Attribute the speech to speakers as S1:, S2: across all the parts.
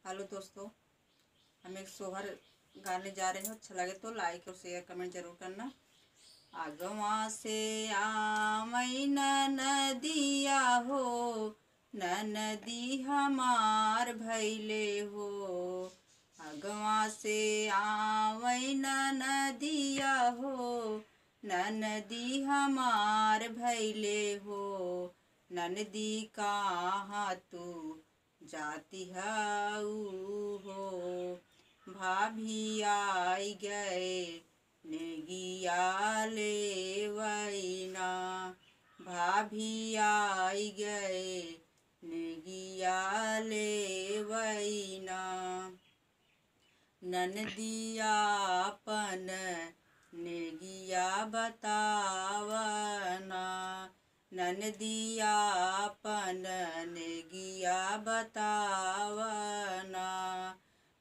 S1: Hello दोस्तों, हम एक सोहर गाने जा रहे हैं। अच्छा लगे तो लाइक और शेयर कमेंट जरूर करना। आगवा से आमई नदिया हो, नदी हमार भैले हो। आगवा से आमई नदिया हो, नदी हमार भैले हो। ननदी कहाँ तू जाती हऊ हो, भाभी आई गए नेगिया लेवैना। भाभी आई गए नेगिया लेवैना। ननदिया अपन नेगिया बतावना। ननदिया अपन नेगिया बतावना।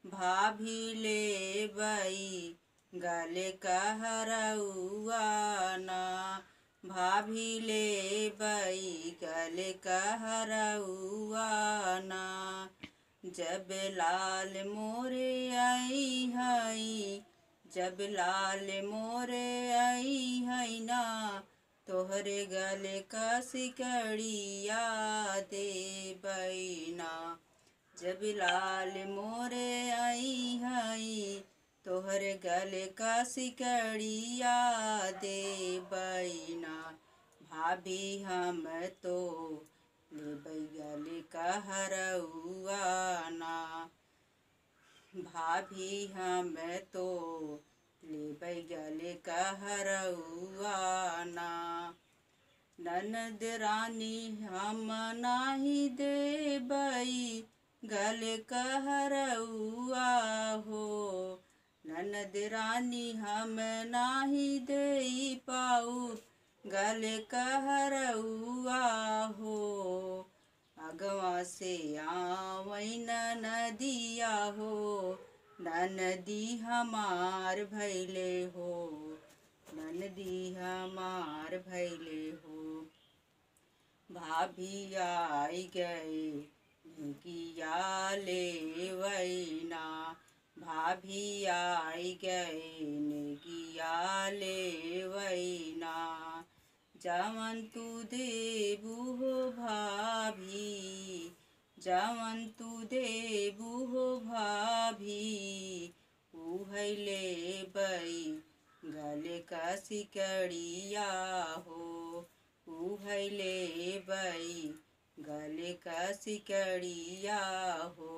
S1: भाभी ले बई गले कहरउआना। भाभी ले बई गले कहरउआना। जब लाल मोरे आई हई, जब लाल मोरे आई हई ना, तोहरे गले का सिकड़िया दे बैना। जब लाल मोरे आई हई, तोहरे गले का सिकड़िया दे बैना। भाभी हम तो लेबै गले कहरउआना। भाभी हम तो लेबै गले कहरउआना। ननद रानी हम नाही देबै गले कहरउआ हो। ननद रानी हम नाही देई पाऊ गले कहरउआ हो। आगवा से आवै नदिया हो, नदी हमार भैले हो। ननदी हमार भैले हो। भाभी आई गए नेगिया लेवैना। भाभी आई गए नेगिया लेवैना। जवन तू देबू हो भाभी, जवन तू देबू हो भाभी, उहै लेबै गले का सिकड़िया हो। उहै लेबै गले का सिकड़िया हो।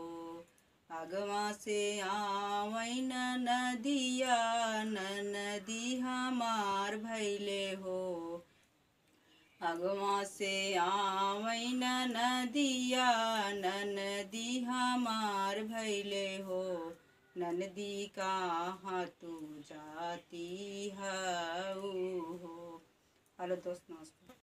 S1: आगवा से आवै नदिया, नदी हमार भैले हो। आगवा से आवै नदिया, नदी हमार भैले हो। ननदी कहाँ तू जाती हऊ हो। हेलो दोस्त, नमस्कार।